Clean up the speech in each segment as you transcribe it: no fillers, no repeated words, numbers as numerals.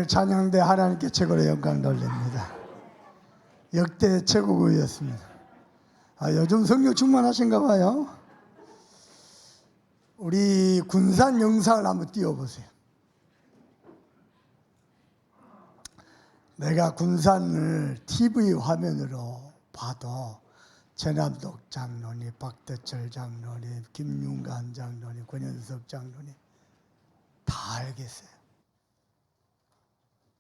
오늘 찬양대 하나님께 최고로 영광 돌립니다. 역대 최고구였습니다. 요즘 성령 충만하신가 봐요. 우리 군산 영상을 한번 띄워보세요. 내가 군산을 TV 화면으로 봐도 최남독 장로님, 박대철 장로님, 김윤관 장로님, 권현석 장로님 다 알겠어요.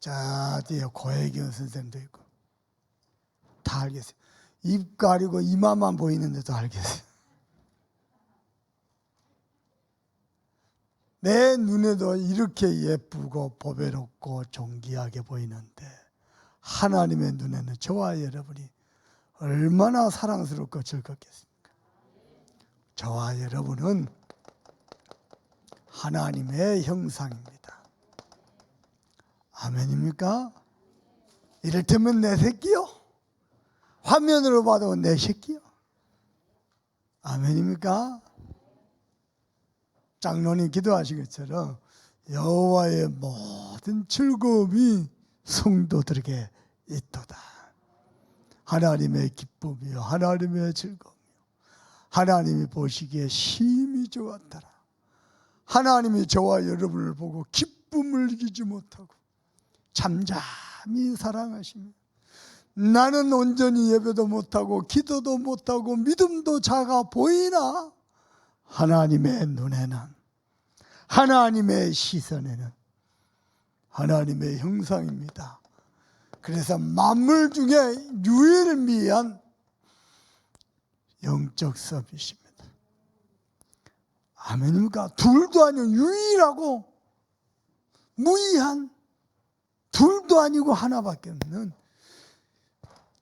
저 뒤에 고혜경 선생도 있고 다 알겠어요. 입 가리고 이마만 보이는데도 알겠어요. 내 눈에도 이렇게 예쁘고 보배롭고 존귀하게 보이는데 하나님의 눈에는 저와 여러분이 얼마나 사랑스럽고 즐겁겠습니까? 저와 여러분은 하나님의 형상입니다. 아멘입니까? 이를테면 내 새끼요? 화면으로 봐도 내 새끼요? 아멘입니까? 장로님 기도하신 것처럼 여호와의 모든 즐거움이 성도들에게 있도다. 하나님의 기쁨이요, 하나님의 즐거움이요, 하나님이 보시기에 심히 좋았더라. 하나님이 저와 여러분을 보고 기쁨을 이기지 못하고 잠잠히 사랑하시며 나는 온전히 예배도 못하고 기도도 못하고 믿음도 작아 보이나 하나님의 눈에는, 하나님의 시선에는 하나님의 형상입니다. 그래서 만물 중에 유일미한 영적 서밋입니다. 아멘입니까? 둘도 아니고 유일하고 무의한, 둘도 아니고 하나밖에 없는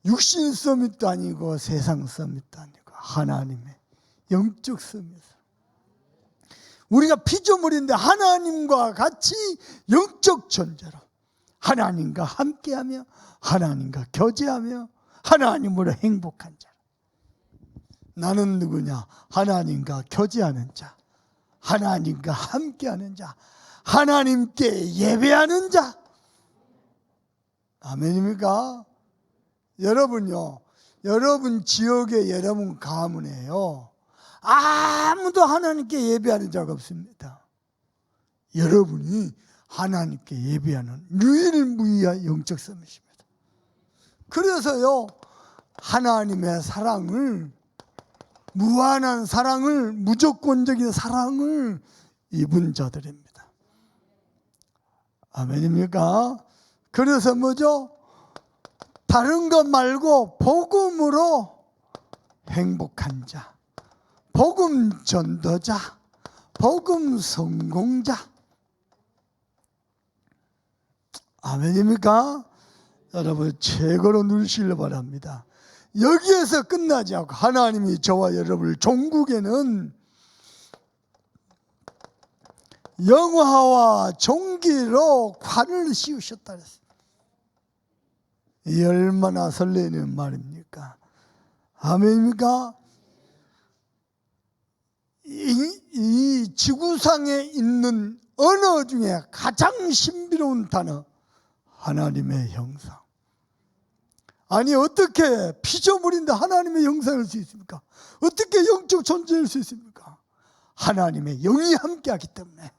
육신 서밋도 아니고 세상 서밋도 아니고 하나님의 영적 서밋. 우리가 피조물인데 하나님과 같이 영적 존재로 하나님과 함께하며 하나님과 교제하며 하나님으로 행복한 자. 나는 누구냐? 하나님과 교제하는 자, 하나님과 함께하는 자, 하나님께 예배하는 자. 아멘입니까? 여러분요, 여러분 지역에 여러분 가문에요, 아무도 하나님께 예배하는 자가 없습니다. 여러분이 하나님께 예배하는 유일무이한 영적 서밋입니다. 그래서요, 하나님의 사랑을, 무한한 사랑을, 무조건적인 사랑을 입은 자들입니다. 아멘입니까? 그래서 뭐죠? 다른 것 말고 복음으로 행복한 자, 복음 전도자, 복음 성공자. 아멘입니까? 여러분 최고로 누리시길 바랍니다. 여기에서 끝나지 않고 하나님이 저와 여러분을 종국에는 영화와 종기로 관을 씌우셨다 그랬어요. 이 얼마나 설레는 말입니까? 아멘입니까? 이 지구상에 있는 언어 중에 가장 신비로운 단어, 하나님의 형상. 아니 어떻게 피조물인데 하나님의 형상일 수 있습니까? 어떻게 영적 존재일 수 있습니까? 하나님의 영이 함께하기 때문에.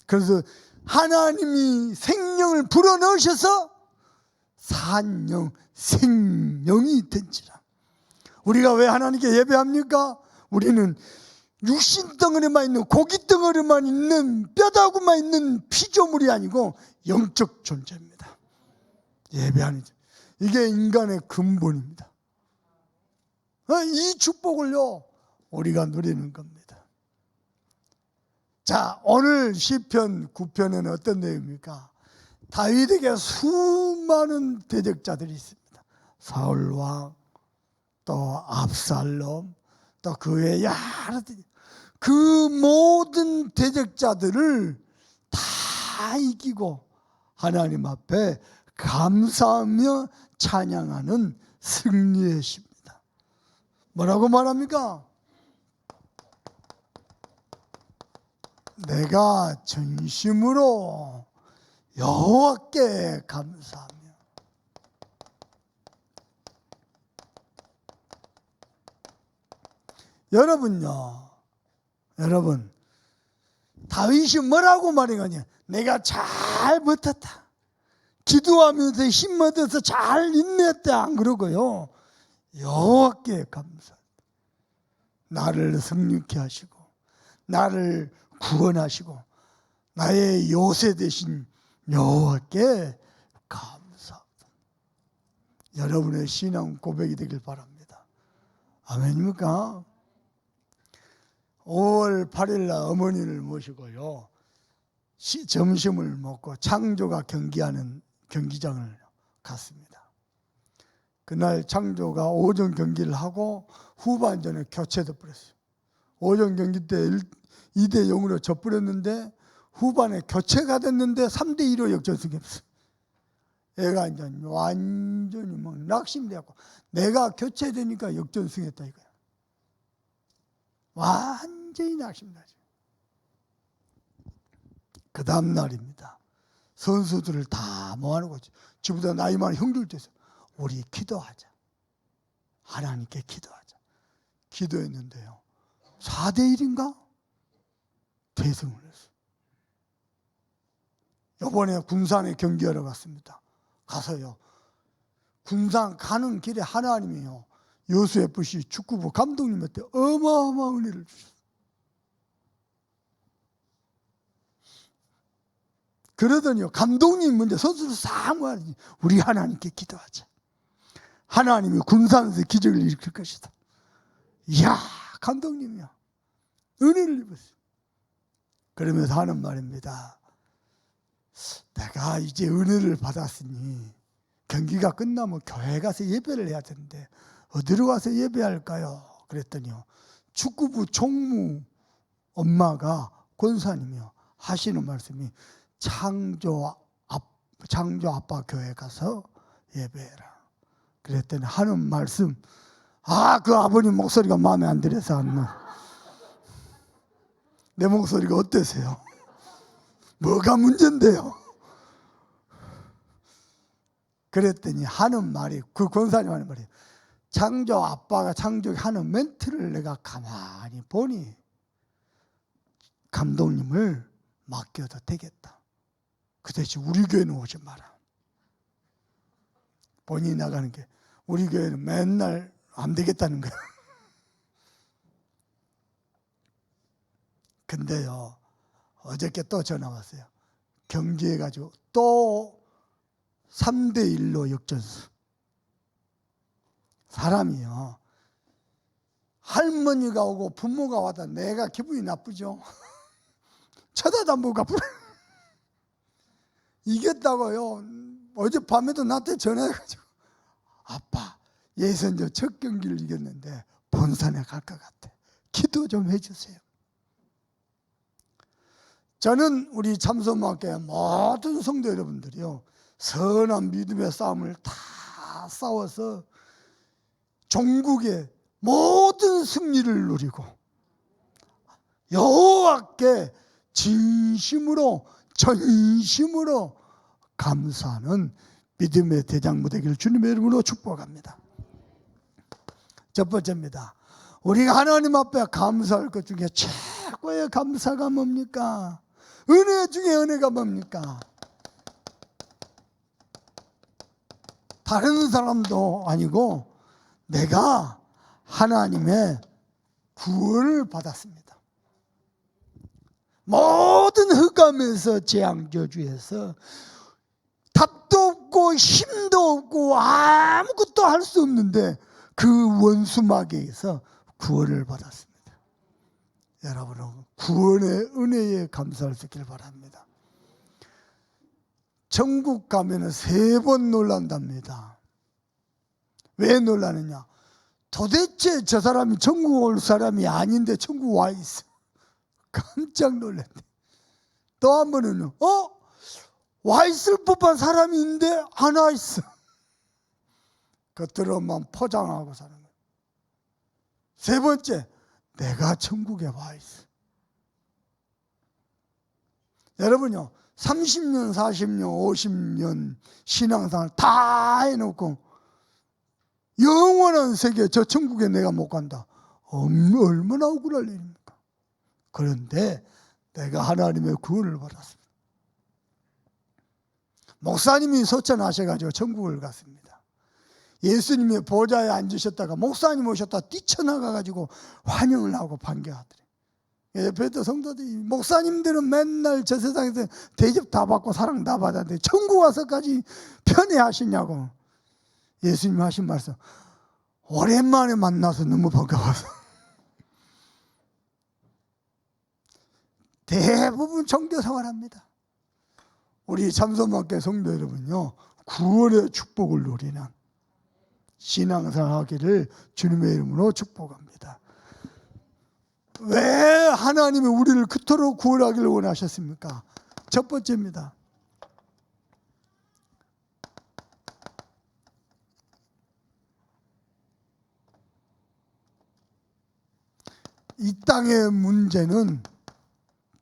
그래서 하나님이 생명을 불어넣으셔서 산영, 생명이 된지라. 우리가 왜 하나님께 예배합니까? 우리는 육신 덩어리만 있는, 고기 덩어리만 있는, 뼈다구만 있는 피조물이 아니고 영적 존재입니다. 예배하는, 이게 인간의 근본입니다. 이 축복을요, 우리가 누리는 겁니다. 자, 오늘 시편 9편은 어떤 내용입니까? 다윗에게 수많은 대적자들이 있습니다. 사울왕, 또 압살롬, 또 그 외에 여러 그 모든 대적자들을 다 이기고 하나님 앞에 감사하며 찬양하는 승리의 시입니다. 뭐라고 말합니까? 내가 전심으로 여호와께 감사하며. 여러분요, 여러분, 다윗이 뭐라고 말해가냐? 내가 잘 버텼다, 기도하면서 힘 얻어서 잘 인내했다, 안 그러고요, 여호와께 감사. 나를 성육케 하시고 나를 구원하시고 나의 요새 되신 여호와께 감사. 여러분의 신앙 고백이 되길 바랍니다. 아멘입니까? 5월 8일 날 어머니를 모시고요, 점심을 먹고 창조가 경기하는 경기장을 갔습니다. 그날 창조가 오전 경기를 하고 후반전에 교체돼 버렸어요. 오전 경기 때 2대 0으로 져버렸는데 후반에 교체가 됐는데 3대 2로 역전승했어요. 애가 이제 완전히 막 낙심되었고, 내가 교체되니까 역전승했다 이거야. 완전히 낙심나죠. 그 다음 날입니다. 선수들을 다 모아놓고 저보다 나이 많은 형들도 있어요. 우리 기도하자. 하나님께 기도하자. 기도했는데요, 4대 1인가? 대승을 했어요. 이번에 군산에 경기하러 갔습니다. 가서요, 군산 가는 길에 하나님이요, 여수FC 축구부 감독님한테 어마어마한 은혜를 주셨어요. 그러더니요, 감독님 먼저 선수를 싹 모아야지. 우리 하나님께 기도하자. 하나님이 군산에서 기적을 일으킬 것이다. 이야, 감독님이요, 은혜를 입었어요. 그러면서 하는 말입니다. 내가 이제 은혜를 받았으니 경기가 끝나면 교회 가서 예배를 해야 되는데 어디로 가서 예배할까요? 그랬더니요, 축구부 총무 엄마가 권사님이요 하시는 말씀이 창조 아빠 교회 가서 예배해라. 그랬더니 하는 말씀, 그 아버님 목소리가 마음에 안 들어서 내 목소리가 어떠세요? 뭐가 문제인데요? 그랬더니 하는 말이, 그 권사님 하는 말이, 창조 아빠가 창조하는 멘트를 내가 가만히 보니 감독님을 맡겨도 되겠다. 그 대신 우리 교회는 오지 마라. 본인이 나가는 게, 우리 교회는 맨날 안 되겠다는 거예요. 근데요, 어저께 또 전화 왔어요. 경기해가지고 또 3대 1로 역전승. 사람이요, 할머니가 오고 부모가 와도 내가 기분이 나쁘죠. 쳐다도 안 보고 갚으라. 이겼다고요. 어젯밤에도 나한테 전화해가지고, 아빠 예선전 첫 경기를 이겼는데 본선에 갈 것 같아, 기도 좀 해주세요. 저는 우리 참선마교회 모든 성도 여러분들이요, 선한 믿음의 싸움을 다 싸워서 종국의 모든 승리를 누리고 여호와께 진심으로 전심으로 감사하는 믿음의 대장부 되기를 주님의 이름으로 축복합니다. 첫 번째입니다. 우리가 하나님 앞에 감사할 것 중에 최고의 감사가 뭡니까? 은혜 중에 은혜가 뭡니까? 다른 사람도 아니고 내가 하나님의 구원을 받았습니다. 모든 흑암에서 재앙저주에서 답도 없고 힘도 없고 아무것도 할 수 없는데 그 원수마귀에서 구원을 받았습니다. 여러분은 구원의 은혜에 감사할 수 있기를 바랍니다. 천국 가면 3번 놀란답니다. 왜 놀라느냐? 도대체 저 사람이 천국 올 사람이 아닌데 천국 와 있어. 깜짝 놀랐네. 또 한 번은요, 와 있을 법한 사람이 있는데 안 와 있어. 겉으로만 포장하고 사는 거예요. 세 번째, 내가 천국에 와 있어. 여러분요, 30년, 40년, 50년 신앙생활 다 해놓고 영원한 세계, 저 천국에 내가 못 간다. 얼마나 억울할 일입니까? 그런데 내가 하나님의 구원을 받았습니다. 목사님이 소천하셔가지고 천국을 갔습니다. 예수님의 보좌에 앉으셨다가 목사님 오셨다 뛰쳐나가가지고 환영을 하고 반겨하더래요. 옆에도 성도들이, 목사님들은 맨날 저 세상에서 대접 다 받고 사랑 다 받았는데 천국 와서까지 편애하시냐고. 예수님 하신 말씀, 오랜만에 만나서 너무 반가워서. 대부분 종교생활합니다. 우리 참소만교 성도 여러분요, 구원의 축복을 누리는 신앙생활하기를 주님의 이름으로 축복합니다. 왜 하나님이 우리를 그토록 구원하기를 원하셨습니까? 첫 번째입니다. 이 땅의 문제는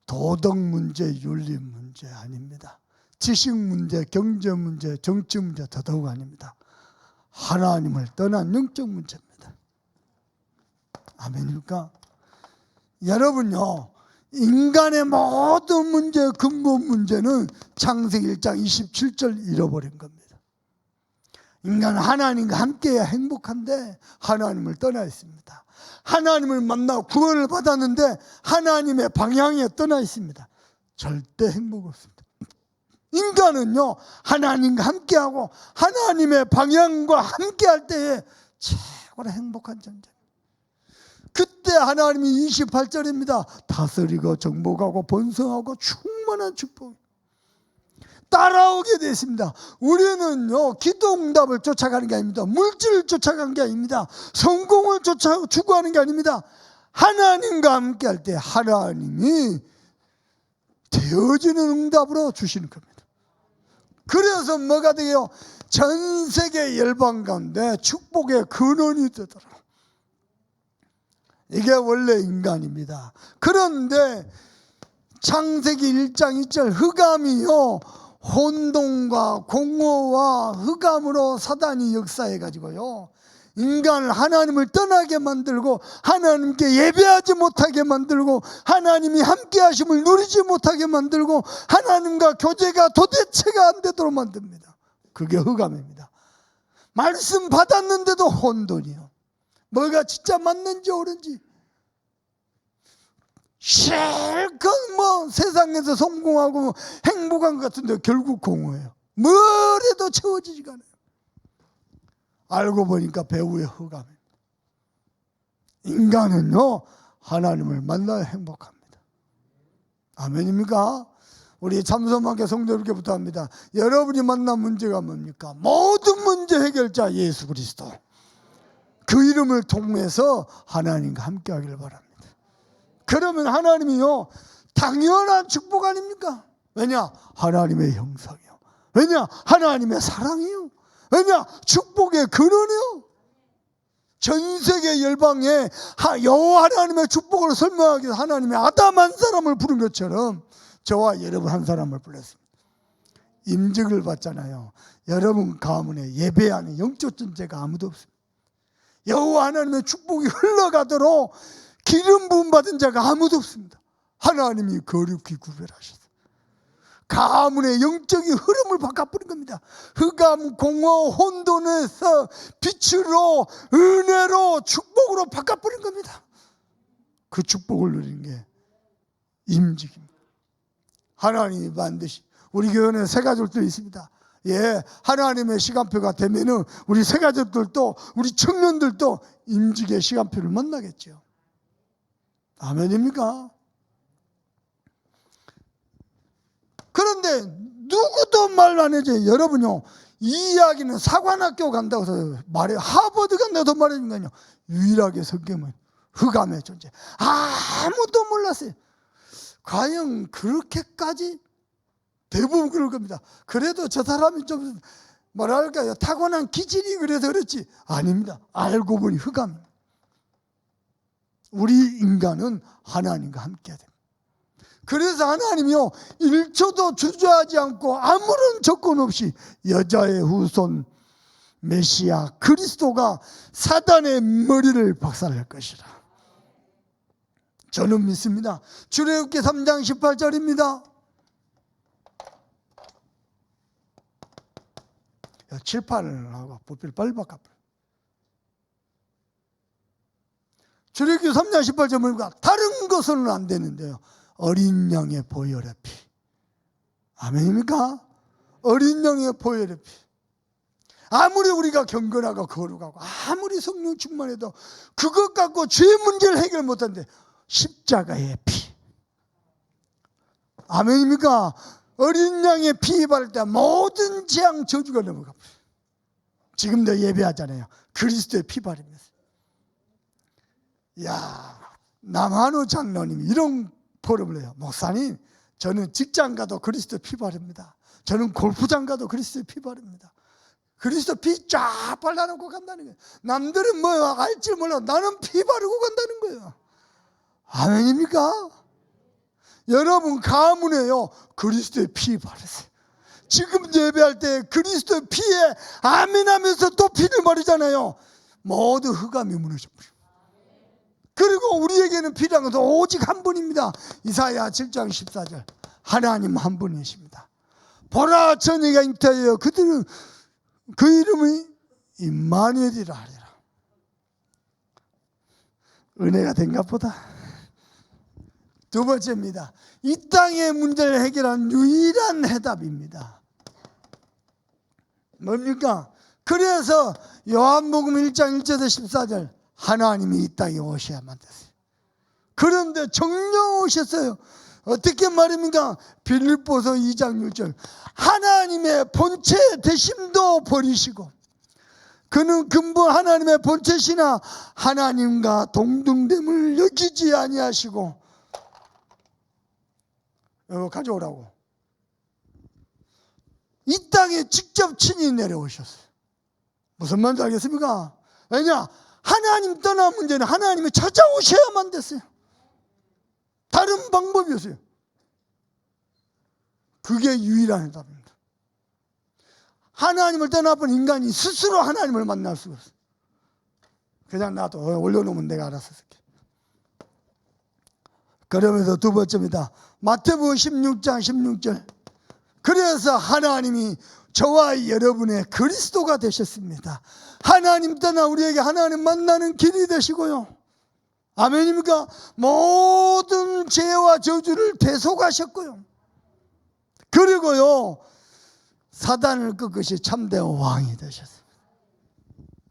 도덕 문제, 윤리 문제 아닙니다. 지식 문제, 경제 문제, 정치 문제 더더욱 아닙니다. 하나님을 떠난 영적 문제입니다. 아멘입니까? 여러분요, 인간의 모든 문제, 근본 문제는 창세기 1장 27절 잃어버린 겁니다. 인간은 하나님과 함께해야 행복한데 하나님을 떠나 있습니다. 하나님을 만나 구원을 받았는데 하나님의 방향에 떠나 있습니다. 절대 행복 없습니다. 인간은요, 하나님과 함께하고 하나님의 방향과 함께할 때에 최고로 행복한 존재입니다. 그때 하나님이 28절입니다. 다스리고 정복하고 번성하고 충만한 축복 따라오게 됐습니다. 우리는요, 기도 응답을 쫓아가는 게 아닙니다. 물질을 쫓아가는 게 아닙니다. 성공을 추구하는 게 아닙니다. 하나님과 함께 할 때 하나님이 되어지는 응답으로 주시는 겁니다. 그래서 뭐가 돼요? 전 세계 열방 가운데 축복의 근원이 되더라고요. 이게 원래 인간입니다. 그런데 창세기 1장 2절 흑암이요, 혼돈과 공허와 흑암으로 사단이 역사해가지고요, 인간을 하나님을 떠나게 만들고 하나님께 예배하지 못하게 만들고 하나님이 함께 하심을 누리지 못하게 만들고 하나님과 교제가 도대체가 안 되도록 만듭니다. 그게 흑암입니다. 말씀 받았는데도 혼돈이요. 뭐가 진짜 맞는지 옳은지 실컷 세상에서 성공하고 행복한 것 같은데 결국 공허해요. 뭘 해도 채워지지가 않아요. 알고 보니까 배후의 흑암입니다. 인간은요, 하나님을 만나야 행복합니다. 아멘입니까? 우리 참소만교 성도들께 부탁합니다. 여러분이 만난 문제가 뭡니까? 모든 문제 해결자 예수 그리스도, 그 이름을 통해서 하나님과 함께 하기를 바랍니다. 그러면 하나님이요, 당연한 축복 아닙니까? 왜냐? 하나님의 형상이요. 왜냐? 하나님의 사랑이요. 왜냐? 축복의 근원이요. 전 세계 열방에 여호와 하나님의 축복을 설명하기 위해서 하나님의 아담 한 사람을 부른 것처럼 저와 여러분 한 사람을 불렀습니다. 임직을 받잖아요. 여러분 가문에 예배하는 영적 존재가 아무도 없습니다. 여호와 하나님의 축복이 흘러가도록 기름 부음 받은 자가 아무도 없습니다. 하나님이 거룩히 구별하셨어요. 가문의 영적인 흐름을 바꿔버린 겁니다. 흑암, 공허, 혼돈에서 빛으로, 은혜로, 축복으로 바꿔버린 겁니다. 그 축복을 누리는 게 임직입니다. 하나님이 반드시, 우리 교회는 새 가족들이 있습니다. 예, 하나님의 시간표가 되면은 우리 새 가족들도, 우리 청년들도 임직의 시간표를 만나겠죠. 아멘입니까? 그런데 누구도 말 안 해줘요. 여러분요, 이 이야기는 사관학교 간다고 해서 말해요. 하버드 간다고 말해준 거 아니에요. 유일하게 성경은 흑암의 존재. 아무도 몰랐어요. 과연 그렇게까지? 대부분 그럴 겁니다. 그래도 저 사람이 좀 뭐랄까요, 타고난 기질이 그래서 그렇지. 아닙니다. 알고 보니 흑암입니다. 우리 인간은 하나님과 함께 해야 됩니다. 그래서 하나님이요 1초도 주저하지 않고 아무런 조건 없이 여자의 후손 메시아 그리스도가 사단의 머리를 박살낼 것이라 저는 믿습니다. 출애굽기 3장 18절입니다. 7, 8하고 부피를 빨리 바꿔. 출애굽기 3장 18절 뭡니까? 다른 것은 안 되는데요. 어린 양의 보혈의 피. 아멘입니까? 어린 양의 보혈의 피. 아무리 우리가 경건하고 거룩하고 아무리 성령 충만해도 그것 갖고 죄 문제를 해결 못하는데 십자가의 피. 아멘입니까? 어린 양의 피 바를 때 모든 재앙 저주가 넘어가 버려요. 지금도 예배하잖아요. 그리스도의 피 바릅니다. 야, 남한우 장로님이 이런 포럼을 해요. 목사님, 저는 직장 가도 그리스도 피 바릅니다. 저는 골프장 가도 그리스도 피 바릅니다. 그리스도 피 쫙 발라놓고 간다는 거예요. 남들은 뭐 알지 몰라. 나는 피 바르고 간다는 거예요. 아멘입니까? 여러분 가문에요 그리스도의 피 바르세요. 지금 예배할 때 그리스도의 피에 아멘하면서 또 피를 바르잖아요. 모두 흑암이 무너져버려요. 그리고 우리에게는 필요한 것은 오직 한 분입니다. 이사야 7장 14절 하나님 한 분이십니다. 보라 전이가 잉태하여 그들은 그 이름이 임마누엘이라 하리라. 은혜가 된가 보다. 두 번째입니다. 이 땅의 문제를 해결한 유일한 해답입니다. 뭡니까? 그래서 요한복음 1장 1절에서 14절 하나님이 이 땅에 오셔야만 됐어요. 그런데 정녕 오셨어요. 어떻게 말입니까? 빌립보서 2장 6절 하나님의 본체 되심도 버리시고 그는 근본 하나님의 본체시나 하나님과 동등됨을 여기지 아니하시고 이거 가져오라고 이 땅에 직접 친히 내려오셨어요. 무슨 말인지 알겠습니까? 왜냐? 하나님 떠난 문제는 하나님이 찾아오셔야만 됐어요. 다른 방법이 없어요. 그게 유일한 해답입니다. 하나님을 떠나본 인간이 스스로 하나님을 만날 수가 없어요. 그냥 놔둬 올려놓으면 내가 알아서 쓸게. 그러면서 두 번째입니다. 마태복음 16장 16절 그래서 하나님이 저와 여러분의 그리스도가 되셨습니다. 하나님 떠나 우리에게 하나님 만나는 길이 되시고요. 아멘입니까? 모든 죄와 저주를 대속하셨고요. 그리고요 사단을 꺾으시 참된 왕이 되셨습니다.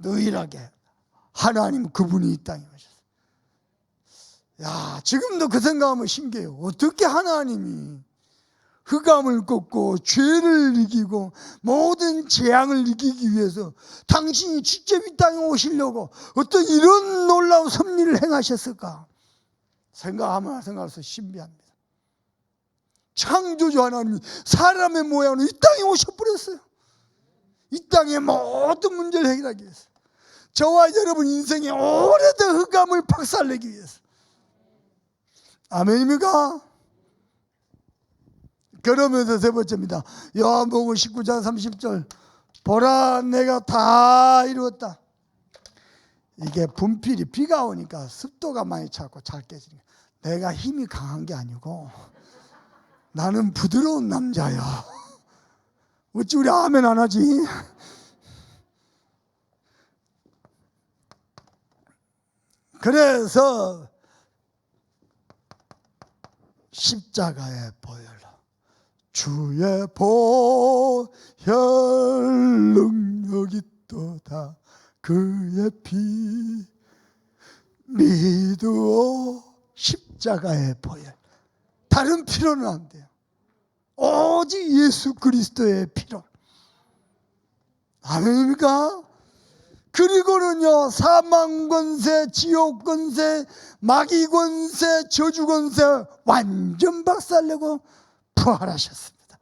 유일하게 하나님 그분이 이 땅에 오셨어요. 야, 지금도 그 생각하면 신기해요. 어떻게 하나님이 흑암을 꺾고 죄를 이기고 모든 재앙을 이기기 위해서 당신이 직접 이 땅에 오시려고 어떤 이런 놀라운 섭리를 행하셨을까? 생각할수록 신비합니다. 창조주 하나님이 사람의 모양으로 이 땅에 오셔버렸어요. 이 땅의 모든 문제를 해결하기 위해서 저와 여러분 인생의 오래된 흑암을 박살내기 위해서. 아멘입니까? 그러면서 세 번째입니다. 요한복음 19장 30절 보라 내가 다 이루었다. 이게 분필이 비가 오니까 습도가 많이 차고 잘 깨지니까 내가 힘이 강한 게 아니고 나는 부드러운 남자야. 어찌 우리 아멘 안 하지? 그래서 십자가의 보혈로 주의 보혈 능력이 있도다. 그의 피 믿어. 십자가의 보혈. 다른 피로는 안 돼요. 오직 예수 그리스도의 피로. 아멘입니까? 그리고는요 사망 권세, 지옥 권세, 마귀 권세, 저주 권세 완전 박살내고 부활하셨습니다.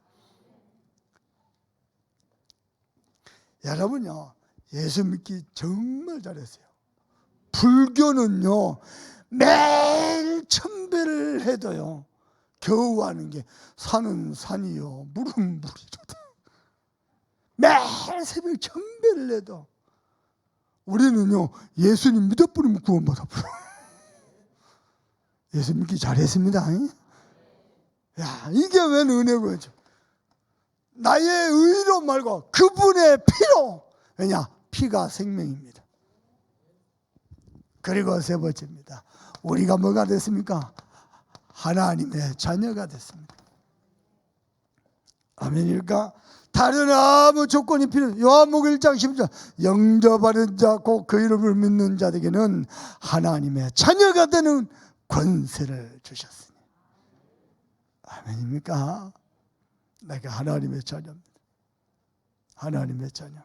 여러분요 예수 믿기 정말 잘했어요. 불교는요 매일 천배를 해도요 겨우 하는 게 산은 산이요 물은 물이로다. 매일 새벽 전배를 해도 우리는요 예수님 믿어버리면 구원받아 버려. 예수 믿기 잘했습니다. 야, 이게 웬 은혜고요. 나의 의로 말고 그분의 피로. 왜냐? 피가 생명입니다. 그리고 세 번째입니다. 우리가 뭐가 됐습니까? 하나님의 자녀가 됐습니다. 아멘일까? 다른 아무 조건이 필요. 요한복음 1장 10절 영접하는 자 곧 그 이름을 믿는 자에게는 하나님의 자녀가 되는 권세를 주셨으니. 아멘입니까? 내가 하나님의 자녀입니다. 하나님의 자녀.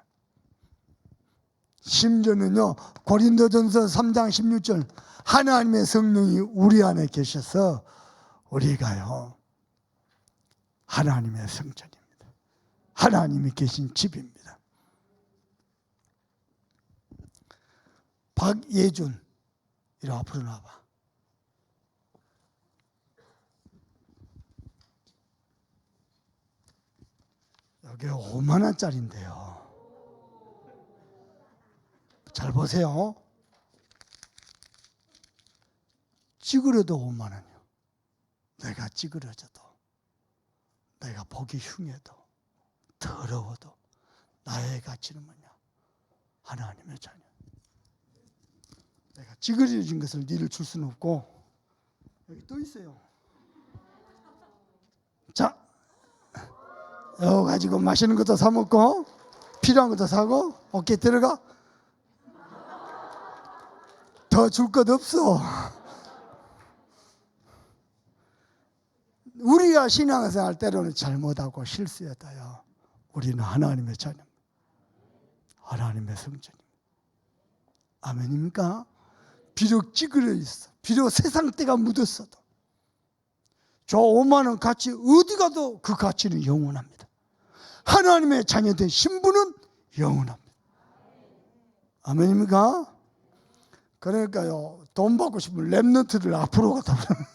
심지어는요 고린도전서 3장 16절 하나님의 성령이 우리 안에 계셔서 우리가요 하나님의 성전입니다. 하나님이 계신 집입니다. 박예준 이리 앞으로 나와봐. 여기 5만 원짜리인데요. 잘 보세요. 찌그러도 5만 원이요. 내가 찌그러져도, 내가 보기 흉해도, 더러워도 나의 가치는 뭐냐? 하나님의 자녀. 내가 찌그러진 것을 니를 줄 수는 없고 여기 또 있어요. 자, 이거 가지고 맛있는 것도 사 먹고 필요한 것도 사고 어깨 들어가. 더 줄 것 없어. 우리가 신앙생활 때로는 잘못하고 실수했다요. 우리는 하나님의 자녀입니다. 하나님의 성전입니다. 아멘입니까? 비록 찌그러 있어, 비록 세상 때가 묻었어도 저 5만 원 가치 어디 가도 그 가치는 영원합니다. 하나님의 자녀된 신분은 영원합니다. 아멘입니까? 그러니까요 돈 받고 싶으면 랩넌트를 앞으로 갖다 버려요.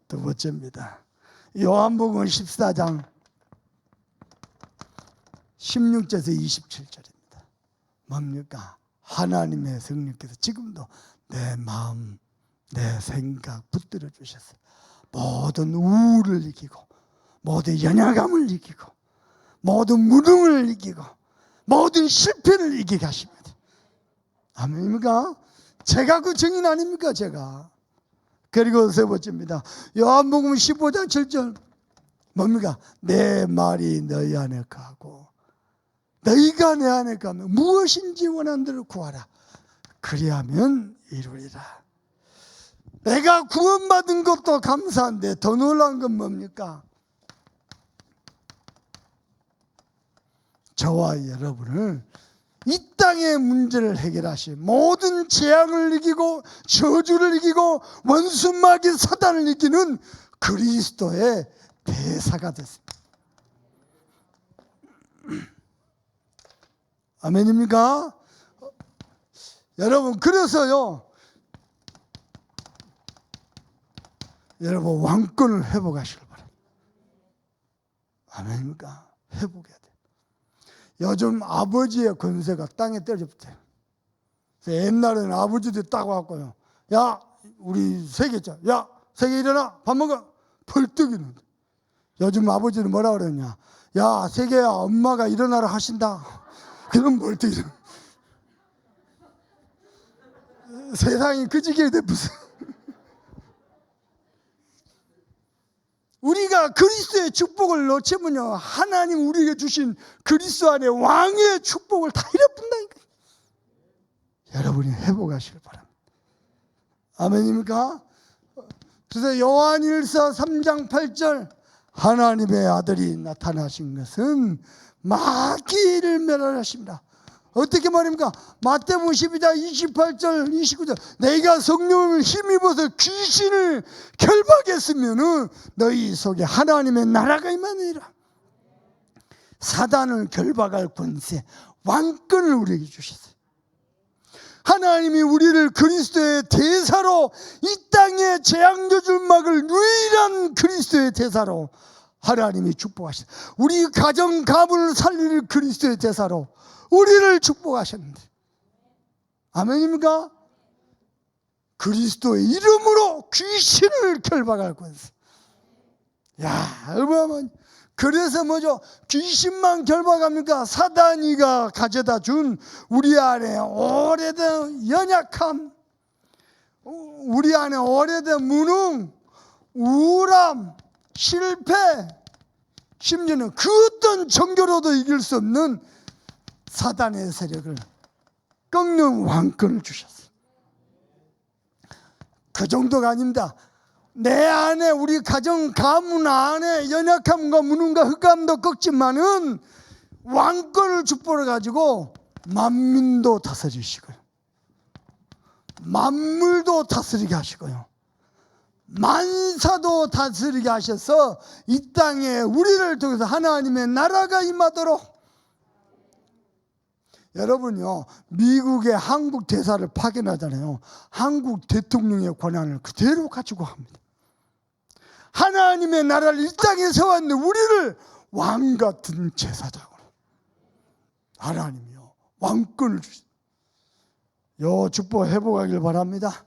두 번째입니다. 요한복음 14장 16절에서 27절입니다. 뭡니까? 하나님의 성령께서 지금도 내 마음, 내 생각 붙들어 주셨어요. 모든 우울을 이기고 모든 연약함을 이기고 모든 무능을 이기고 모든 실패를 이기게 하십니다. 아멘입니까? 제가 그 증인 아닙니까? 제가. 그리고 세 번째입니다. 요한복음 15장 7절 뭡니까? 내 말이 너희 안에 거하고 너희가 내 안에 거하면 무엇인지 원하는 대로 구하라. 그리하면 이루리라. 내가 구원받은 것도 감사한데 더 놀라운 건 뭡니까? 저와 여러분을 이 땅의 문제를 해결하시 모든 재앙을 이기고 저주를 이기고 원수 마귀 사단을 이기는 그리스도의 대사가 됐습니다. 아멘입니까? 여러분 그래서요 여러분 왕권을 회복하시길 바랍니다. 아멘입니까? 회복해야 돼요. 요즘 아버지의 권세가 땅에 떨어졌대요. 옛날에는 아버지들이 딱 왔고요. 야 우리 세계자 야 세계 일어나 밥 먹어 벌떡 일어나. 요즘 아버지는 뭐라 그러냐? 야 세계야 엄마가 일어나라 하신다. 그럼 벌떡 일어나. 세상이 그지게 돼 무슨. 우리가 그리스도의 축복을 놓치면요 하나님 우리에게 주신 그리스도 안에 왕의 축복을 다 잃어버린다니까요. 여러분이 회복하시길 바랍니다. 아멘입니까? 그래서 요한일서 3장 8절 하나님의 아들이 나타나신 것은 마귀를 멸하십니다. 어떻게 말입니까? 마태복음 12장 28절 29절 내가 성령을 힘입어서 귀신을 결박했으면 너희 속에 하나님의 나라가 임하느니라. 사단을 결박할 권세 왕권을 우리에게 주셨어요. 하나님이 우리를 그리스도의 대사로, 이 땅의 재앙저줄 막을 유일한 그리스도의 대사로 하나님이 축복하셨다. 우리 가정 가문을 살릴 그리스도의 대사로 우리를 축복하셨는데, 아멘입니까? 그리스도의 이름으로 귀신을 결박하고 있어. 야, 여러분, 그래서 뭐죠? 귀신만 결박합니까? 사단이가 가져다 준 우리 안에 오래된 연약함, 우리 안에 오래된 무능, 우울함, 실패, 심지어는 그 어떤 정교로도 이길 수 없는 사단의 세력을 꺾는 왕권을 주셨어요. 그 정도가 아닙니다. 내 안에, 우리 가정 가문 안에 연약함과 무능과 흑암도 꺾지만은 왕권을 축복을 가지고 만민도 다스리시고요, 만물도 다스리게 하시고요, 만사도 다스리게 하셔서 이 땅에 우리를 통해서 하나님의 나라가 임하도록. 여러분요, 미국의 한국 대사를 파견하잖아요. 한국 대통령의 권한을 그대로 가지고 합니다. 하나님의 나라를 이 땅에 세웠는데 우리를 왕 같은 제사장으로 하나님이요 왕권을 주신, 요 축복 회복하길 바랍니다.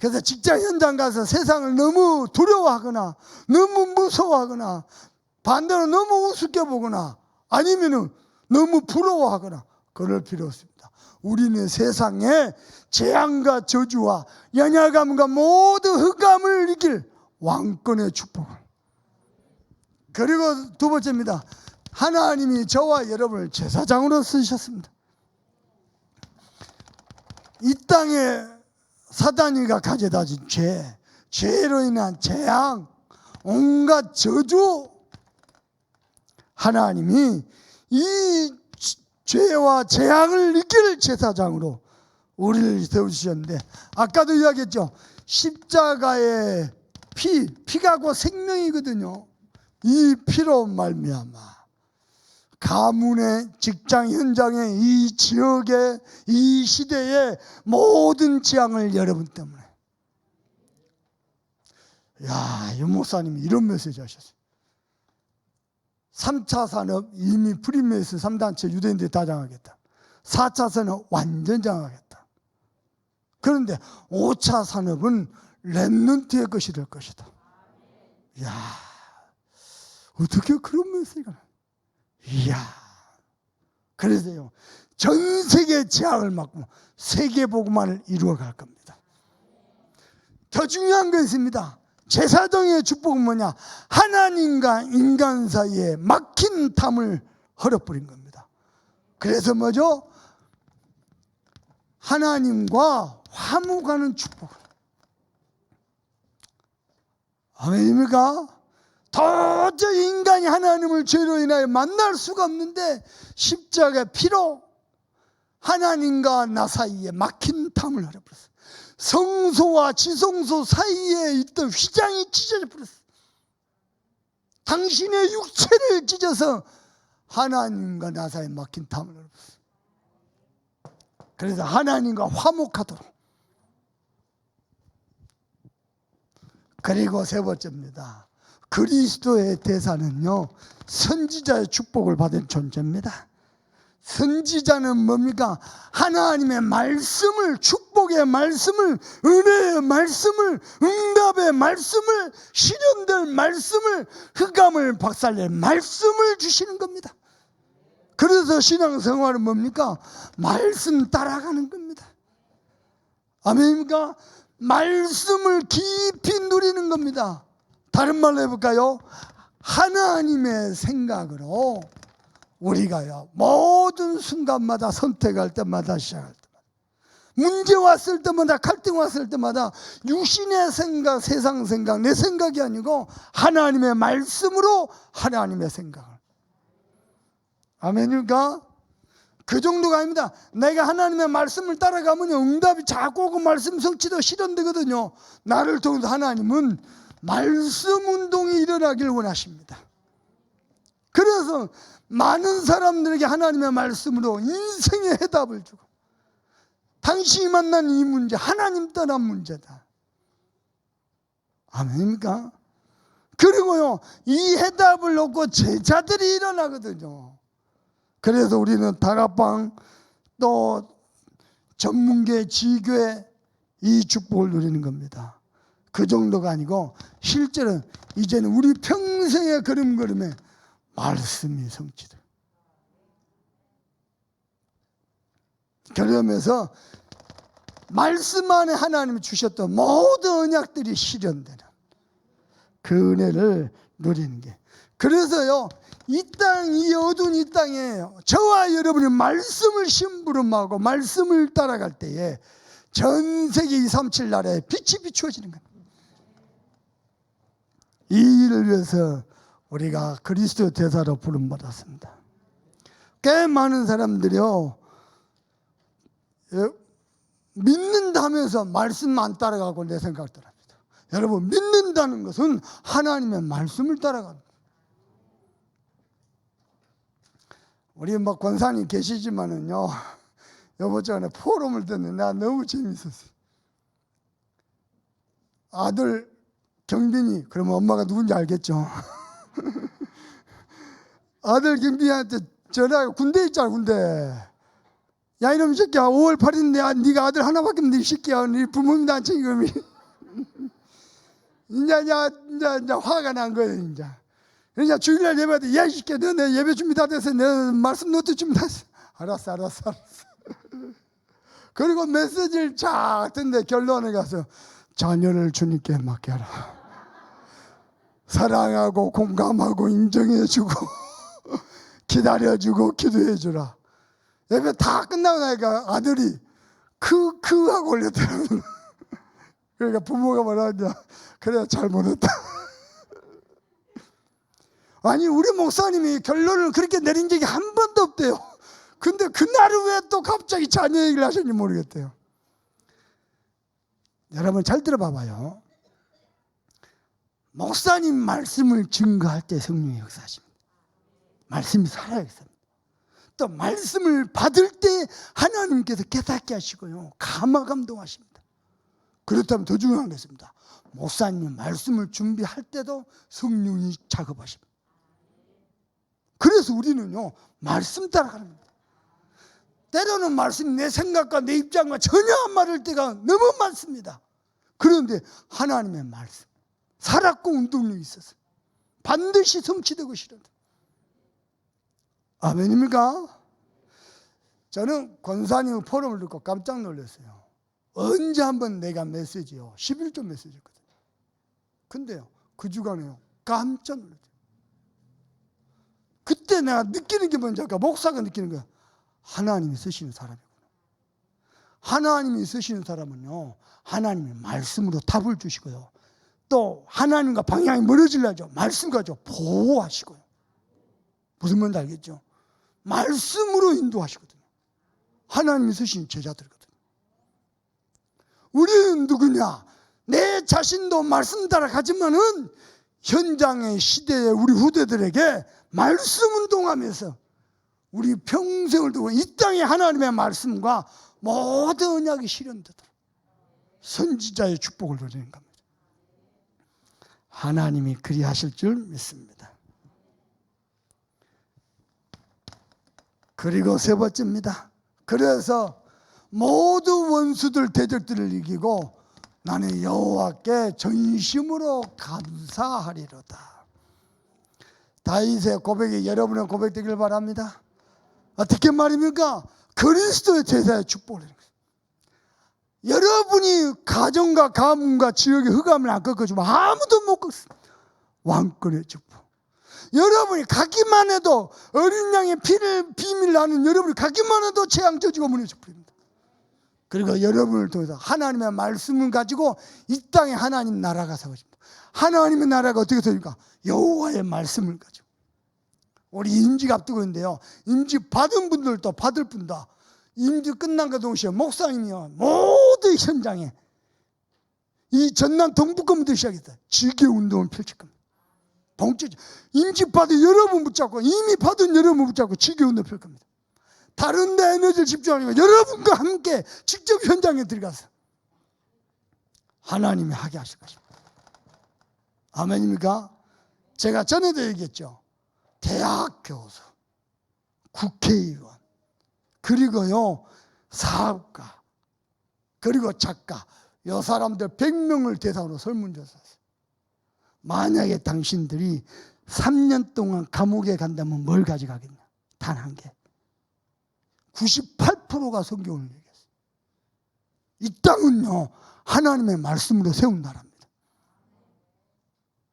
그래서 직장 현장 가서 세상을 너무 두려워하거나 너무 무서워하거나 반대로 너무 우습게 보거나 아니면은 너무 부러워하거나 그럴 필요 없습니다. 우리는 세상에 재앙과 저주와 연약함과 모든 흑암을 이길 왕권의 축복을. 그리고 두 번째입니다. 하나님이 저와 여러분을 제사장으로 쓰셨습니다. 이 땅에 사단이가 가져다 준 죄로 인한 재앙, 온갖 저주, 하나님이 이 죄와 재앙을 이길 제사장으로 우리를 세우셨는데, 아까도 이야기했죠. 십자가의 피가 곧 생명이거든요. 이 피로 말미암아 가문의, 직장 현장에, 이 지역에, 이 시대에 모든 재앙을 여러분 때문에. 야, 이 목사님이 이런 메시지 하셨어요. 3차 산업 이미 프리메이슨 3단체 유대인들이 다 장악했다. 4차 산업 완전 장악했다. 그런데 5차 산업은 렘넌트의 것이 될 것이다. 이야, 어떻게 그런 메시지가. 이야, 그래서요, 전 세계 재앙을 막고 세계 복음화를 이루어갈 겁니다. 더 중요한 거 있습니다. 제사장의 축복은 뭐냐? 하나님과 인간 사이에 막힌 담을 헐어버린 겁니다. 그래서 뭐죠? 하나님과 화목하는 축복을. 아멘입니까? 도저히 인간이 하나님을 죄로 인하여 만날 수가 없는데 십자가의 피로 하나님과 나 사이에 막힌 담을 헐어버렸어요. 성소와 지성소 사이에 있던 휘장이 찢어져 버렸어요. 당신의 육체를 찢어서 하나님과 나 사이에 막힌 담을 헐어버렸어요. 그래서 하나님과 화목하도록. 그리고 세 번째입니다. 그리스도의 대사는요, 선지자의 축복을 받은 존재입니다. 선지자는 뭡니까? 하나님의 말씀을, 축복의 말씀을, 은혜의 말씀을, 응답의 말씀을, 실현될 말씀을, 흑암을 박살낼 말씀을 주시는 겁니다. 그래서 신앙생활은 뭡니까? 말씀 따라가는 겁니다. 아멘입니까? 말씀을 깊이 누리는 겁니다. 다른 말로 해볼까요? 하나님의 생각으로 우리가요, 모든 순간마다 선택할 때마다, 시작할 때마다, 문제 왔을 때마다, 갈등 왔을 때마다 육신의 생각, 세상 생각, 내 생각이 아니고 하나님의 말씀으로 하나님의 생각을. 아멘입니까? 그 정도가 아닙니다. 내가 하나님의 말씀을 따라가면 응답이 자꾸 그 말씀 성취도 실현되거든요. 나를 통해서 하나님은 말씀 운동이 일어나길 원하십니다. 그래서 많은 사람들에게 하나님의 말씀으로 인생의 해답을 주고 당신이 만난 이 문제 하나님 떠난 문제다. 아멘입니까? 그리고요, 이 해답을 놓고 제자들이 일어나거든요. 그래서 우리는 다락방 또 전문계 지교회 이 축복을 누리는 겁니다. 그 정도가 아니고 실제로 이제는 우리 평생의 걸음걸음에 말씀이 성취돼. 그러면서 말씀 안에 하나님이 주셨던 모든 언약들이 실현되는 그 은혜를 누리는 게. 그래서요, 이 어두운 이 땅에 저와 여러분이 말씀을 심부름하고 말씀을 따라갈 때에 전 세계 237 나라에 빛이 비추어지는 겁니다. 이 일을 위해서 우리가 그리스도 대사로 부름받았습니다. 꽤 많은 사람들이요, 믿는다면서 말씀 안 따라가고 내 생각을 따라합니다. 여러분, 믿는다는 것은 하나님의 말씀을 따라갑니다. 우리 권사님 계시지만은요, 요번 전에 포럼을 듣는데 나 너무 재밌었어요. 아들 경빈이, 그러면 엄마가 누군지 알겠죠? 아들 경빈이한테 전화가 군대 있잖아, 군대. 야, 이놈 새끼야, 5월 8일인데 네가 아들 하나밖에 없는데 이 새끼야, 네 부모님도 안 챙기고. 이제 화가 난 거예요. 이제 주일날 예배 때, 야, 이 새끼야, 너 내 예배 준비 다 돼서 내 말씀 노트 준비 다 됐어. 알았어. 그리고 메시지를 쫙 듣는데 결론에 가서 자녀를 주님께 맡겨라. 사랑하고 공감하고 인정해주고 기다려주고 기도해주라. 예배 다 끝나고 나니까 아들이 하고 올렸더라고요. 그러니까 부모가 뭐라 하냐, 그래 잘못했다. 아니, 우리 목사님이 결론을 그렇게 내린 적이 한 번도 없대요. 근데 그날은 왜 또 갑자기 자녀 얘기를 하셨는지 모르겠대요. 여러분 잘 들어봐봐요. 목사님 말씀을 증거할 때 성령이 역사하십니다. 말씀이 살아있습니다. 또 말씀을 받을 때 하나님께서 깨닫게 하시고요, 감화감동하십니다. 그렇다면 더 중요한 게 있습니다. 목사님 말씀을 준비할 때도 성령이 작업하십니다. 그래서 우리는요, 말씀 따라가는 겁니다. 때로는 말씀이 내 생각과 내 입장과 전혀 안 맞을 때가 너무 많습니다. 그런데 하나님의 말씀, 살았고 운동력이 있어서 반드시 성취되고 싫은데. 아멘입니까? 저는 권사님 포럼을 듣고 깜짝 놀랐어요. 언제 한번 내가 메시지요, 11조 메시지였거든요. 근데요, 그 주간에요, 깜짝 놀랐어요. 그때 내가 느끼는 게 뭔지 알까? 목사가 느끼는 거야. 하나님이 쓰시는 사람이구나. 하나님이 쓰시는 사람은요, 하나님의 말씀으로 답을 주시고요, 또 하나님과 방향이 멀어지려죠, 말씀 가지고 보호하시고요. 무슨 말인지 알겠죠? 말씀으로 인도하시거든요. 하나님이 쓰시는 제자들이거든요. 우리는 누구냐? 내 자신도 말씀 따라가지만은 현장의 시대의 우리 후대들에게 말씀 운동하면서 우리 평생을 두고 이 땅에 하나님의 말씀과 모든 언약이 실현되도록 선지자의 축복을 누리는 겁니다. 하나님이 그리하실 줄 믿습니다. 그리고 세 번째입니다. 그래서 모든 원수들 대적들을 이기고 나는 여호와께 전심으로 감사하리로다. 다윗의 고백이 여러분의 고백되길 바랍니다. 어떻게 말입니까? 그리스도의 제사의 축복을. 여러분이 가정과 가문과 지역의 흑암을 안 꺾어주면 아무도 못 꺾습니다. 왕권의 축복. 여러분이 가기만 해도 어린 양의 피를 비밀 나는 여러분이 가기만 해도 재앙 저지고 문의 축복입니다. 그리고 여러분을 통해서 하나님의 말씀을 가지고 이 땅에 하나님 나라가 세워집니다. 하나님의 나라가 어떻게 세워집니까? 여호와의 말씀을 가지고. 우리 임지가 앞두고 있는데요, 임지 받은 분들도 받을 분다. 임지 끝난 것 동시에 목사님이요, 모든 현장에 이 전남 동북권부터 시작했다. 지교 운동을 펼칠 겁니다. 임지 받은 여러분 붙잡고, 이미 받은 여러분 붙잡고 지교 운동을 펼칠 겁니다. 다른 데 에너지를 집중하니까 여러분과 함께 직접 현장에 들어가서 하나님이 하게 하실 것입니다. 아멘입니까? 제가 전에도 얘기했죠. 대학 교수, 국회의원, 그리고요 사업가, 그리고 작가, 이 사람들 100명을 대상으로 설문조사 했어요. 만약에 당신들이 3년 동안 감옥에 간다면 뭘 가져가겠냐? 단 한 개. 98%가 성경을 얘기했어요. 이 땅은요 하나님의 말씀으로 세운 나라입니다.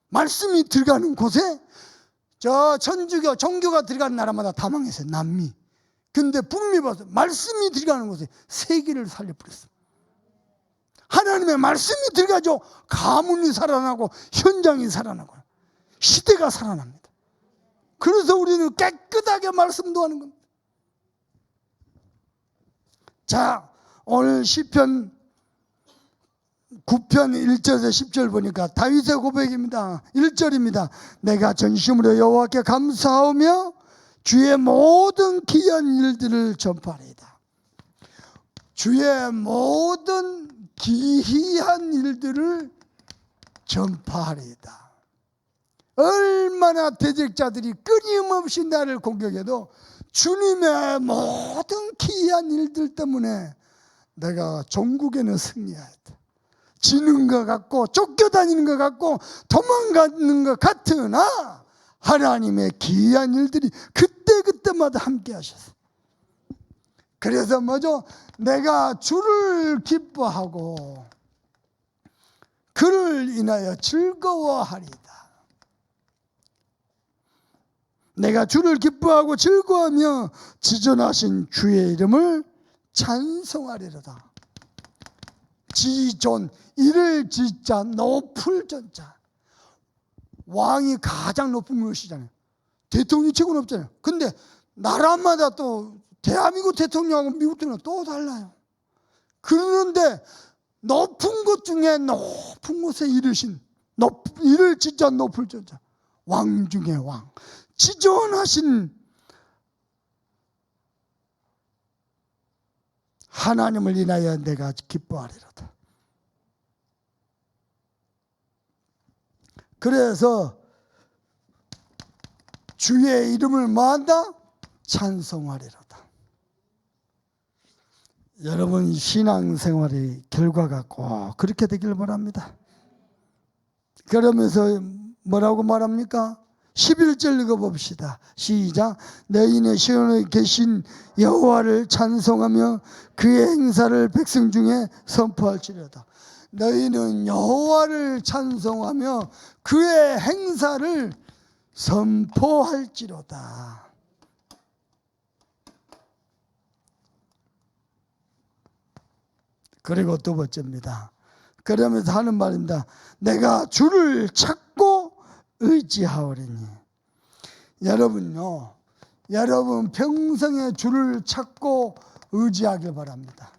말씀이 들어가는 곳에 저 천주교, 종교가 들어가는 나라마다 다 망했어요. 남미. 근데 북미 봐서 말씀이 들어가는 곳에 세계를 살려버렸어요. 하나님의 말씀이 들어가죠. 가문이 살아나고 현장이 살아나고 시대가 살아납니다. 그래서 우리는 깨끗하게 말씀도 하는 겁니다. 자, 오늘 시편 9편 1절에서 10절 보니까 다윗의 고백입니다. 1절입니다. 내가 전심으로 여호와께 감사하며 주의 모든 기이한 일들을 전파하리이다. 주의 모든 기이한 일들을 전파하리이다. 얼마나 대적자들이 끊임없이 나를 공격해도 주님의 모든 기이한 일들 때문에 내가 종국에는 승리하였다. 지는 것 같고 쫓겨다니는 것 같고 도망가는 것 같으나 하나님의 기이한 일들이 그때그때마다 함께 하셨어요. 그래서 뭐죠? 내가 주를 기뻐하고 그를 인하여 즐거워하리다. 내가 주를 기뻐하고 즐거워하며 지존하신 주의 이름을 찬송하리로다. 지존, 이를 지자 높을 전자. 왕이 가장 높은 것이잖아요. 대통령이 최고 높잖아요. 근데 나라마다 또 대한민국 대통령하고 미국 대통령 또 달라요. 그런데 높은 것 중에 높은 곳에 이르신 이를 지자 높을 전자. 왕 중에 왕. 지존하신 하나님을 인하여 내가 기뻐하리로다. 그래서 주의 이름을 뭐한다? 찬송하리로다. 여러분 신앙생활의 결과가 꼭 그렇게 되기를 바랍니다. 그러면서 뭐라고 말합니까? 11절 읽어봅시다. 시작. 너희는 시온에 계신 여호와를 찬송하며 그의 행사를 백성 중에 선포할지로다. 너희는 여호와를 찬송하며 그의 행사를 선포할지로다. 그리고 두 번째입니다. 그러면서 하는 말입니다. 내가 주를 찾고 의지하오리니. 여러분요, 여러분 평생에 주를 찾고 의지하길 바랍니다.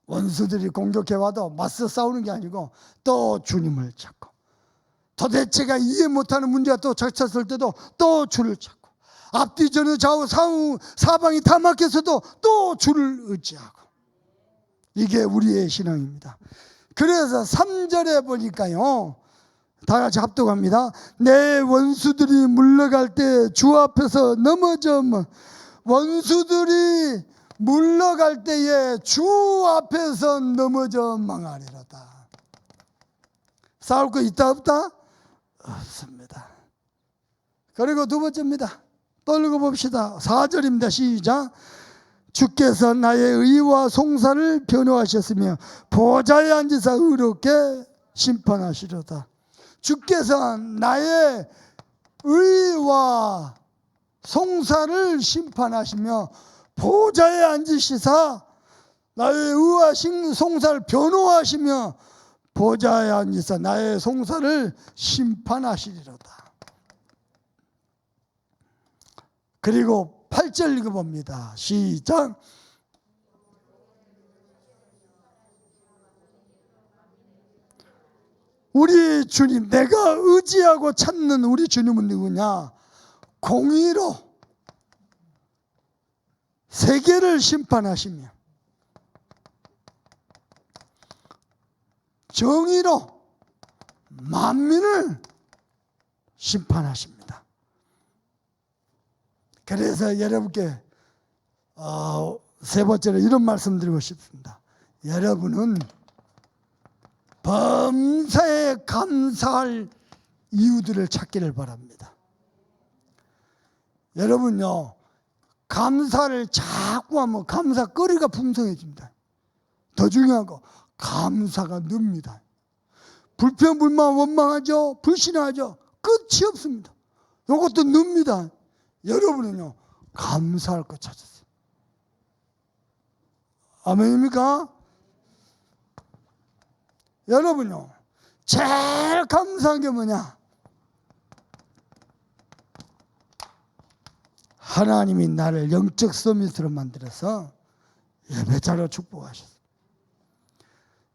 원수들이 공격해와도 맞서 싸우는 게 아니고 또 주님을 찾고, 도대체가 이해 못하는 문제가 또 닥쳤을 때도 또 주를 찾고, 앞뒤 전후 좌우 사방이 다 막혔어도 또 주를 의지하고, 이게 우리의 신앙입니다. 그래서 3절에 보니까요, 다 같이 합독합니다. 내 원수들이 물러갈 때 주 앞에서 넘어져. 원수들이 물러갈 때에 주 앞에서 넘어져 망하리로다. 싸울 거 있다 없다? 없습니다. 그리고 두 번째입니다. 또 읽어봅시다. 4절입니다. 시작. 주께서 나의 의와 송사를 변호하셨으며 보좌에 앉으사 의롭게 심판하시리로다. 주께서 나의 의와 송사를 심판하시며 보좌에 앉으시사 나의 의와 송사를 변호하시며 보좌에 앉으사 나의 송사를 심판하시리로다. 그리고 8절 읽어봅니다. 시작. 우리 주님, 내가 의지하고 찾는 우리 주님은 누구냐? 공의로 세계를 심판하시며 정의로 만민을 심판하십니다. 그래서 여러분께 세 번째로 이런 말씀 드리고 싶습니다. 여러분은 범사에 감사할 이유들을 찾기를 바랍니다. 여러분요, 감사를 자꾸 하면 감사거리가 풍성해집니다. 더 중요한 거, 감사가 늡니다. 불평, 불만, 원망하죠. 불신하죠. 끝이 없습니다. 이것도 늡니다. 여러분은요, 감사할 것 찾았어요. 아멘입니까? 여러분요, 제일 감사한 게 뭐냐? 하나님이 나를 영적 서밋으로 만들어서 예배자로 축복하셨어요.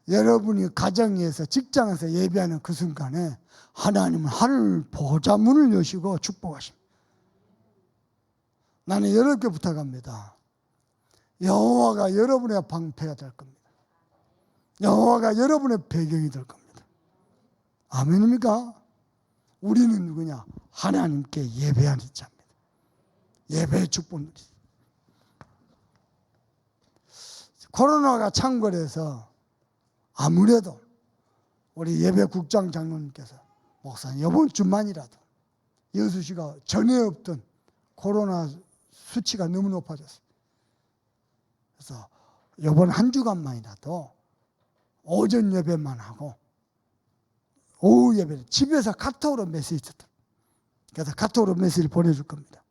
여러분이 가정에서 직장에서 예배하는 그 순간에 하나님은 하늘 보좌문을 여시고 축복하십니다. 나는 여러분께 부탁합니다. 여호와가 여러분의 방패가 될 겁니다. 여호와가 여러분의 배경이 될 겁니다. 아멘입니까? 우리는 누구냐? 하나님께 예배하는 자입니다. 예배의 축복을. 코로나가 창궐해서 아무래도 우리 예배국장 장로님께서 목사님 이번 주만이라도 여수시가 전에 없던 코로나 수치가 너무 높아졌어요. 그래서 이번 한 주간만이라도 오전 예배만 하고 오후 예배를 집에서 카톡으로 메시지 듣다. 그래서 카톡으로 메시지를 보내줄 겁니다.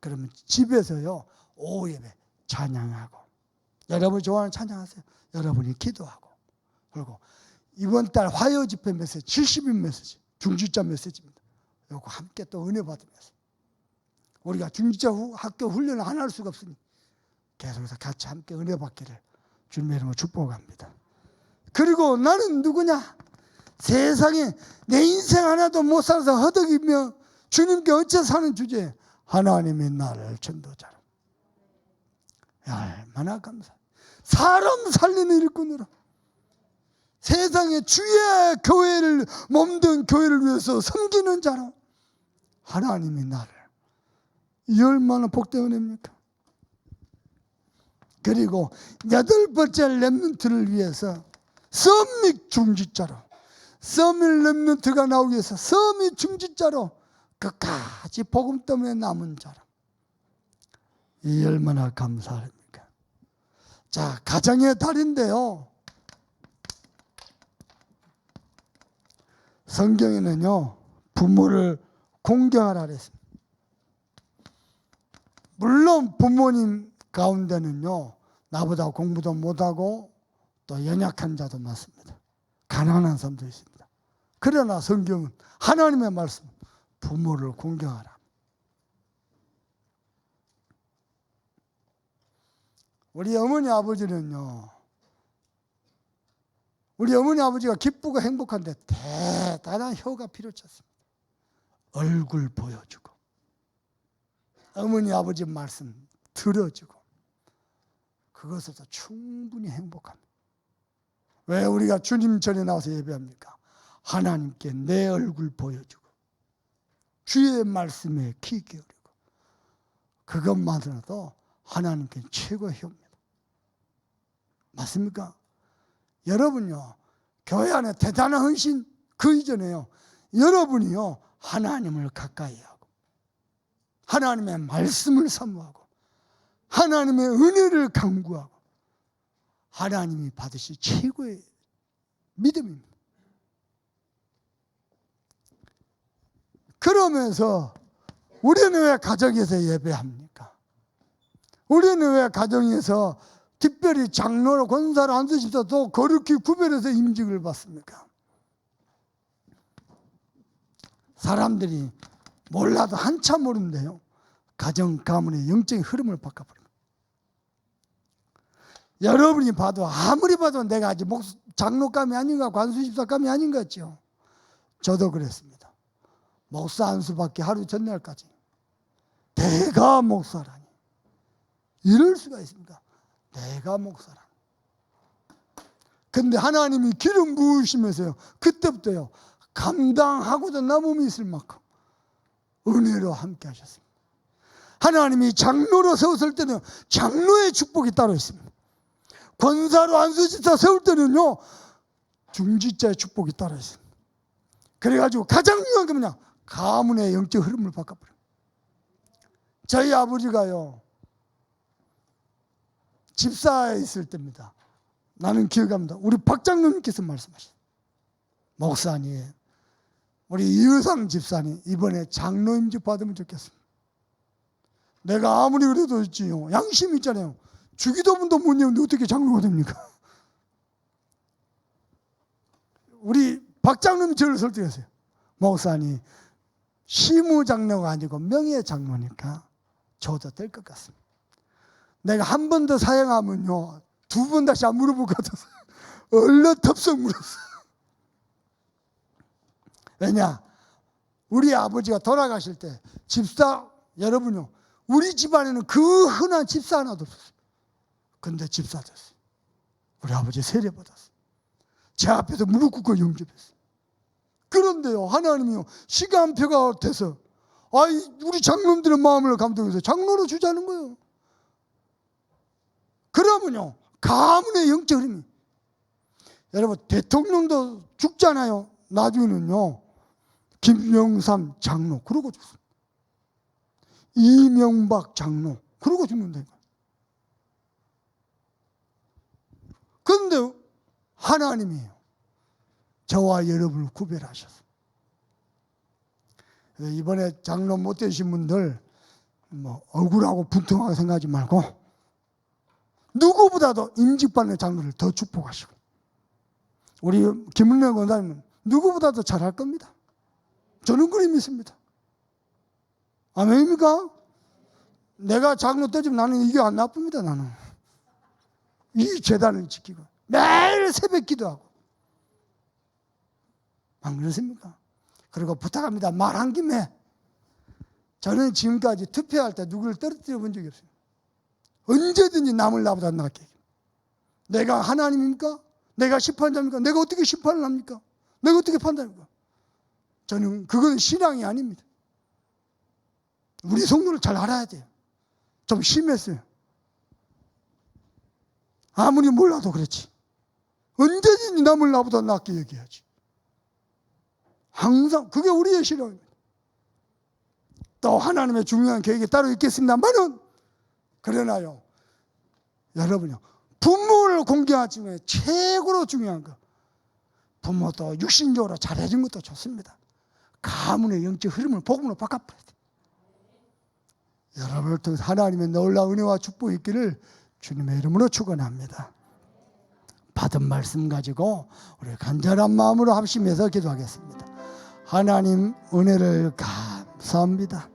그러면 집에서요 오후 예배 찬양하고 여러분이 좋아하는 찬양하세요. 여러분이 기도하고 그리고 이번 달 화요 집회 메시지 70인 메시지 중지자 메시지입니다. 이거 함께 또 은혜 받으면서 우리가 중지자 학교 훈련을 안 할 수가 없으니 계속해서 같이 함께 은혜 받기를 주님의 이름으로 축복합니다. 그리고 나는 누구냐? 세상에 내 인생 하나도 못 살아서 허덕이며 주님께 어째 사는 주제에 하나님이 나를 전도자로. 얼마나 감사해. 사람 살리는 일꾼으로 세상에 주의 교회를 몸된 교회를 위해서 섬기는 자로 하나님이 나를. 이 얼마나 복된 은혜입니까? 그리고 여덟 번째 렘넌트를 위해서 서밋 중지자로 서밋 렘넌트가 나오기 위해서 서밋 중지자로 끝까지 복음 때문에 남은 자로. 이 얼마나 감사합니까? 자, 가정의 달인데요. 성경에는요 부모를 공경하라 그랬습니다. 물론 부모님 가운데는요 나보다 공부도 못하고 또 연약한 자도 많습니다. 가난한 사람도 있습니다. 그러나 성경은 하나님의 말씀 부모를 공경하라. 우리 어머니 아버지는요 우리 어머니 아버지가 기쁘고 행복한데 대단한 효가 필요했습니다. 얼굴 보여주고 어머니 아버지 말씀 들어주고 그것에서 충분히 행복합니다. 왜 우리가 주님 전에 나와서 예배합니까? 하나님께 내 얼굴 보여주고 주의 말씀에 귀 기울이고 그것만으로도 하나님께 최고의 효입니다. 맞습니까? 여러분요 교회 안에 대단한 헌신 그 이전에요 여러분이요 하나님을 가까이 하고 하나님의 말씀을 사모하고 하나님의 은혜를 간구하고 하나님이 받으실 최고의 믿음입니다. 그러면서 우리는 왜 가정에서 예배합니까? 우리는 왜 가정에서 특별히 장로로 권사로 안수집사도 거룩히 구별해서 임직을 받습니까? 사람들이 몰라도 한참 모르는데요 가정 가문의 영적인 흐름을 바꿔버립니다. 여러분이 봐도 아무리 봐도 내가 아직 장로감이 아닌가 관수집사감이 아닌 것 같죠. 저도 그랬습니다. 목사 안수 받기 하루 전날까지 내가 목사라니 이럴 수가 있습니까? 내가 목사라. 근데 하나님이 기름 부으시면서요, 그때부터요, 감당하고도 남음이 있을 만큼 은혜로 함께 하셨습니다. 하나님이 장로로 세웠을 때는 장로의 축복이 따로 있습니다. 권사로 안수집사 세울 때는요, 중직자의 축복이 따로 있습니다. 그래가지고 가장 중요한 게 뭐냐? 가문의 영적 흐름을 바꿔버려요. 저희 아버지가요, 집사에 있을 때입니다. 나는 기억합니다. 우리 박 장로님께서 말씀하셨어요. 목사님, 우리 이의상 집사님 이번에 장로임직 받으면 좋겠습니다. 내가 아무리 그래도 있지요, 양심 있잖아요. 주기도문도 못 외우는데 어떻게 장로가 됩니까? 우리 박 장로님이 저를 설득했어요. 목사님, 시무장로가 아니고 명예장로니까 줘도 될 것 같습니다. 내가 한 번 더 사용하면요, 두 번 다시 안 물어볼 것 같아서 얼른 덥석 물었어요. 왜냐? 우리 아버지가 돌아가실 때 집사, 여러분요, 우리 집안에는 그 흔한 집사 하나도 없었어요. 근데 집사 됐어요. 우리 아버지 세례 받았어요. 제 앞에서 무릎 꿇고 영접했어요. 그런데요, 하나님이요, 시간표가 돼서 우리 장로님들의 마음을 감동해서 장로로 주자는 거예요. 그러면요, 가문의 영적 흐름이, 여러분 대통령도 죽잖아요. 나중에는요, 김영삼 장로 그러고 죽습니다. 이명박 장로 그러고 죽는다니까. 그런데 하나님이에요, 저와 여러분을 구별하셔서. 이번에 장로 못 되신 분들 뭐 억울하고 분통하게 생각하지 말고 누구보다도 임직받는 장로를 더 축복하시고, 우리 김은명 권사님은 누구보다도 잘할 겁니다. 저는 그리 믿습니다. 아멘입니까? 내가 장로 때지면 나는 이게 안 나쁩니다. 나는 이 재단을 지키고 매일 새벽 기도하고, 안 그렇습니까? 그리고 부탁합니다. 말한 김에, 저는 지금까지 투표할 때 누구를 떨어뜨려 본 적이 없어요. 언제든지 남을 나보다 낫게. 내가 하나님입니까? 내가 심판자입니까? 내가 어떻게 심판을 합니까? 내가 어떻게 판단합니까? 저는 그건 신앙이 아닙니다. 우리 성도를 잘 알아야 돼요. 좀 심했어요. 아무리 몰라도 그렇지. 언제든지 남을 나보다 낫게 얘기해야지. 항상 그게 우리의 신앙입니다. 또 하나님의 중요한 계획이 따로 있겠습니다만은, 그러나요, 여러분요, 부모를 공경하지만 최고로 중요한 거, 부모도 육신적으로 잘해준 것도 좋습니다. 가문의 영적 흐름을 복음으로 바꿔버려야 돼요. 여러분을 통해서 하나님의 놀라운 은혜와 축복이 있기를 주님의 이름으로 축원합니다. 받은 말씀 가지고 우리 간절한 마음으로 합심해서 기도하겠습니다. 하나님, 은혜를 감사합니다.